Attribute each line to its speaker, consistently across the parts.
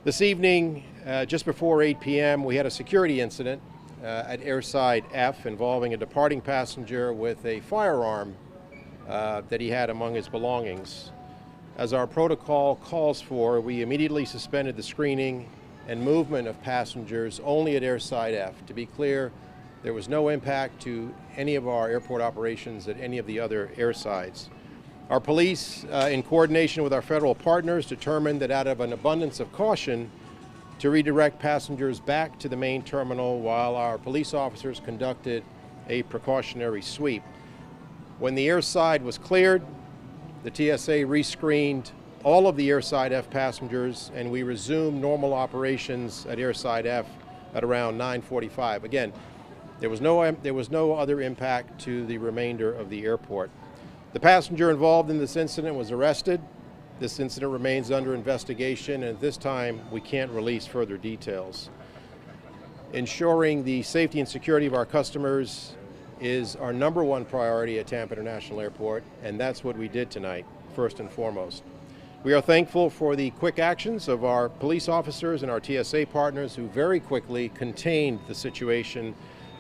Speaker 1: This evening, just before 8 p.m., we had a security incident at Airside F involving a departing passenger with a firearm that he had among his belongings. As our protocol calls for, we immediately suspended the screening and movement of passengers only at Airside F. To be clear, there was no impact to any of our airport operations at any of the other airsides. Our police, in coordination with our federal partners, determined that out of an abundance of caution to redirect passengers back to the main terminal while our police officers conducted a precautionary sweep. When the airside was cleared, the TSA rescreened all of the Airside F passengers and we resumed normal operations at Airside F at around 9:45. Again, there was no other impact to the remainder of the airport. The passenger involved in this incident was arrested. This incident remains under investigation, and at this time, we can't release further details. Ensuring the safety and security of our customers is our #1 priority at Tampa International Airport, and that's what we did tonight, first and foremost. We are thankful for the quick actions of our police officers and our TSA partners who very quickly contained the situation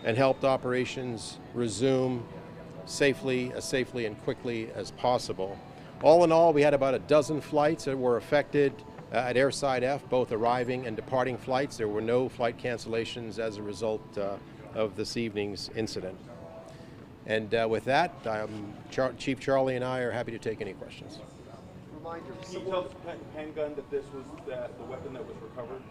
Speaker 1: and helped operations resume as safely and quickly as possible. All in all, we had about a dozen flights that were affected at Airside F, both arriving and departing flights. There were no flight cancellations as a result of this evening's incident. And with that, Chief Charlie and I are happy to take any questions.
Speaker 2: Reminder, can you tell the handgun that this was the weapon that was recovered?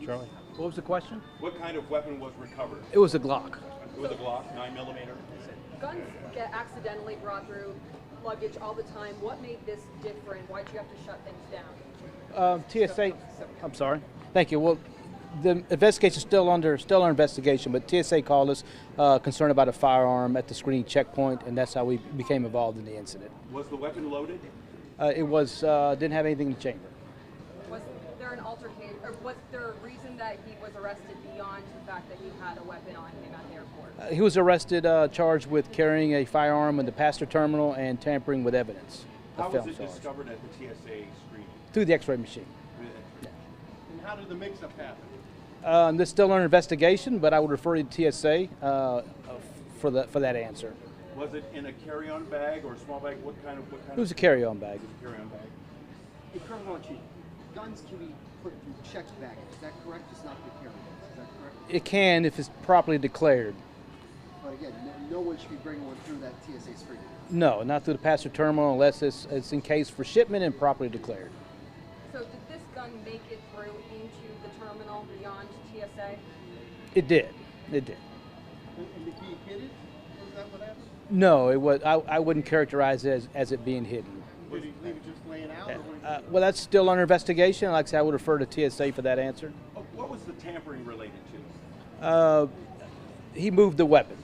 Speaker 1: Charlie?
Speaker 3: What was the question?
Speaker 2: What kind of weapon was recovered?
Speaker 3: It was a Glock.
Speaker 2: It was a Glock, 9mm?
Speaker 4: Guns get accidentally brought through luggage all the time. What made this different? Why did you have to shut things down?
Speaker 3: TSA, I'm sorry. Thank you. Well, the investigation is still under investigation, but TSA called us concerned about a firearm at the screening checkpoint, and that's how we became involved in the incident.
Speaker 2: Was the weapon loaded?
Speaker 3: It was didn't have anything in the chamber.
Speaker 4: Was there an altercation, or was there a reason that he was arrested beyond the fact that he had a weapon on him at the airport?
Speaker 3: He was arrested, charged with carrying a firearm in the passenger terminal and tampering with evidence.
Speaker 2: How was it discovered at the TSA screening?
Speaker 3: Through the X-ray machine.
Speaker 2: Yeah.
Speaker 5: And how did the mix-up happen?
Speaker 3: This is still under investigation, but I would refer you to TSA for that answer.
Speaker 2: Was it in a carry-on bag or a small bag? What kind?
Speaker 3: It was a carry-on bag.
Speaker 2: It was a carry-on bag.
Speaker 5: In criminal chief, guns can be put in checked baggage. Is that correct? It's not the carry-ons. Is that correct?
Speaker 3: It can if it's properly declared.
Speaker 5: But again, no one should be bringing one through that TSA screening.
Speaker 3: No, not through the passenger terminal unless it's in case for shipment and properly declared.
Speaker 4: So did this gun make it through into the terminal beyond TSA?
Speaker 3: It did. It did.
Speaker 5: And did he hit it? Was that what happened?
Speaker 3: No, it was. I wouldn't characterize it as it being hidden.
Speaker 5: Did he leave it just laying out? Or
Speaker 3: Well, that's still under investigation. Like I said, I would refer to TSA for that answer.
Speaker 2: What was the tampering related to?
Speaker 3: He moved the weapon.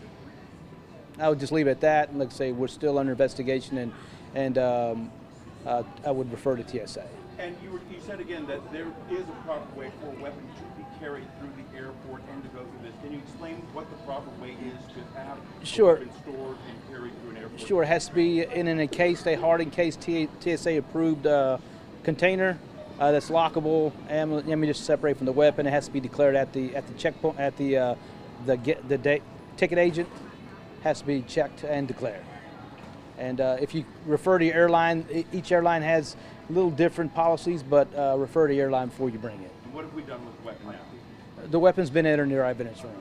Speaker 3: I would just leave it at that, and like I say, we're still under investigation, and I would refer to TSA.
Speaker 2: And you said again that there is a proper way for a weapon to be carried through the airport and to go through this. Can you explain what the proper way is to have
Speaker 3: Sure.
Speaker 2: a weapon stored and carried through an airport?
Speaker 3: Sure, it has to be in an encased, a hard encased TSA approved container that's lockable. Ammunition separate from the weapon. It has to be declared at the checkpoint at the ticket agent. Has to be checked and declared. And if you refer to your airline, each airline has little different policies, but refer to your airline before you bring it.
Speaker 2: And what have we done with the weapon now?
Speaker 3: The weapon's been entered in our evidence room.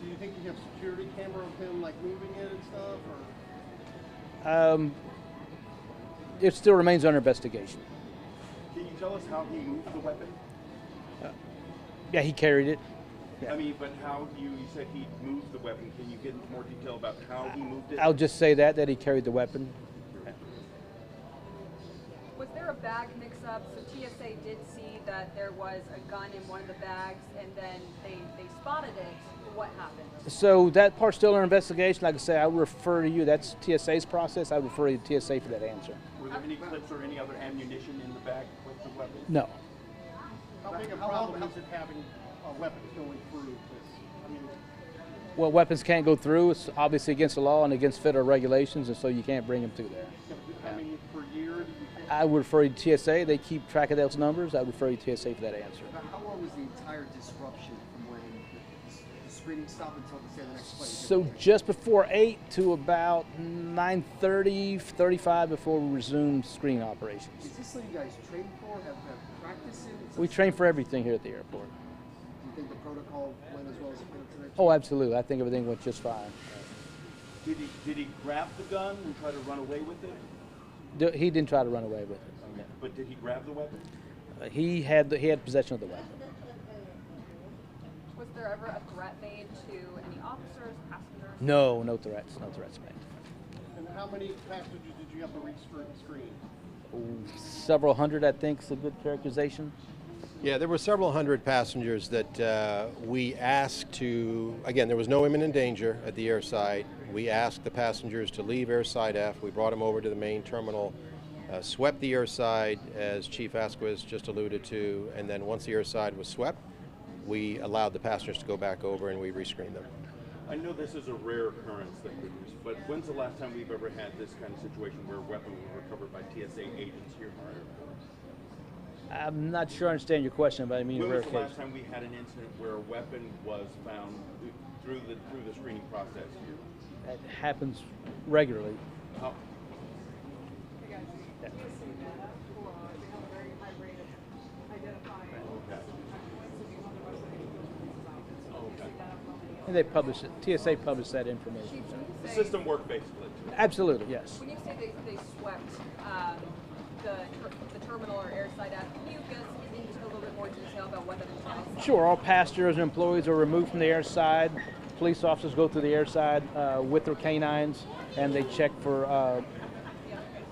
Speaker 5: do you think you have security camera of him like moving it and stuff? Or
Speaker 3: It still remains under investigation.
Speaker 2: Can you tell us how he moved the weapon?
Speaker 3: Yeah, he carried it.
Speaker 2: I mean, but how you said he moved the weapon. Can you get into more detail about how he moved it?
Speaker 3: I'll just say that he carried the weapon.
Speaker 4: Was there a bag mix-up? So TSA did see that there was a gun in one of the bags, and then they spotted it. What happened?
Speaker 3: So that part's still under investigation. Like I say, I would refer to you. That's TSA's process. I would refer you to TSA for that answer.
Speaker 2: Were there any clips or any other ammunition in the bag with the weapon?
Speaker 3: No.
Speaker 5: how big a problem is it having a weapon going through this? I mean,
Speaker 3: Well, weapons can't go through. It's obviously against the law and against federal regulations, and so you can't bring them through there.
Speaker 5: How many per year do you think?
Speaker 3: I would refer you to TSA. They keep track of those numbers. I would refer you to TSA for that answer.
Speaker 5: About how long was the entire disruption from when the screening stopped until say the next flight?
Speaker 3: So just before 8 to about 9:30, 35 before we resumed screening operations.
Speaker 5: Is this something you guys train for? Have practice in?
Speaker 3: We train for everything here at the airport.
Speaker 5: Do you think the protocol went as well as it could have tonight?
Speaker 3: Oh, absolutely. I think everything went just fine.
Speaker 2: Did he grab the gun and try to run away with it?
Speaker 3: He didn't try to run away with it. No.
Speaker 2: But did he grab the weapon?
Speaker 3: He had possession of the weapon.
Speaker 4: Was there ever a threat made to any officers, passengers?
Speaker 3: No threats made.
Speaker 6: And how many passengers did you have to screen?
Speaker 3: Several hundred, I think, is a good characterization.
Speaker 1: Yeah, there were several hundred passengers that we asked to, again, there was no imminent danger at the airside. We asked the passengers to leave Airside F. We brought them over to the main terminal, swept the airside, as Chief Asquith just alluded to, and then once the airside was swept, we allowed the passengers to go back over and we rescreened them.
Speaker 2: I know this is a rare occurrence, thank goodness, but when's the last time we've ever had this kind of situation where a weapon was recovered by TSA agents here in our airport?
Speaker 3: I'm not sure I understand your question, but I mean a
Speaker 2: When
Speaker 3: rare
Speaker 2: was the
Speaker 3: case.
Speaker 2: last time we had an incident where a weapon was found through the screening process here?
Speaker 3: That happens regularly.
Speaker 2: How,
Speaker 3: And they publish it. TSA published that information.
Speaker 2: the system worked basically.
Speaker 3: Absolutely, yes.
Speaker 4: When you say they swept the terminal or airside F, can you get into a little bit more detail about what that entails?
Speaker 3: Sure, all passengers and employees are removed from the airside. Police officers go through the airside with their canines, and they check for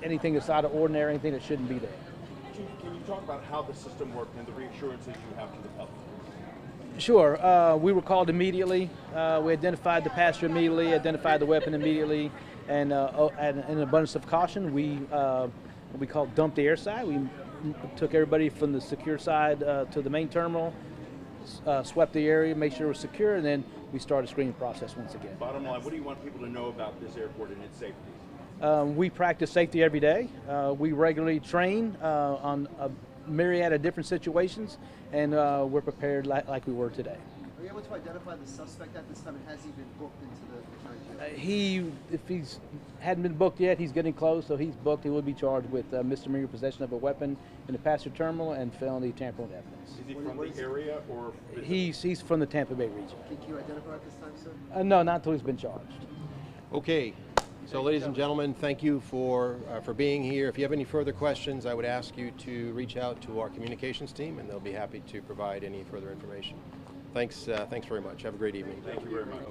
Speaker 3: anything that's out of ordinary, anything that shouldn't be there.
Speaker 2: Chief, can you talk about how the system worked and the reassurances you have to the public?
Speaker 3: Sure. We were called immediately. We identified the passenger immediately, identified the weapon immediately, and in an abundance of caution, we called dump the airside. We took everybody from the secure side to the main terminal, swept the area, made sure it was secure, and then we started the screening process once again.
Speaker 2: Bottom line, what do you want people to know about this airport and its safety?
Speaker 3: We practice safety every day. We regularly train on a myriad of different situations, and we're prepared like we were today.
Speaker 5: Are you able to identify the suspect at this time, and has he been booked into the county jail?
Speaker 3: If he's hadn't been booked yet, he's getting close, so he's booked. He will be charged with misdemeanor possession of a weapon in the passenger terminal and felony tampering with evidence.
Speaker 2: Is he from the area or?
Speaker 3: He's from the Tampa Bay region.
Speaker 5: Can you identify at this time, sir?
Speaker 3: No, not until he's been charged.
Speaker 1: Okay, so ladies and gentlemen, thank you for being here. If you have any further questions, I would ask you to reach out to our communications team, and they'll be happy to provide any further information. Thanks very much. Have a great evening.
Speaker 2: Thank you very much.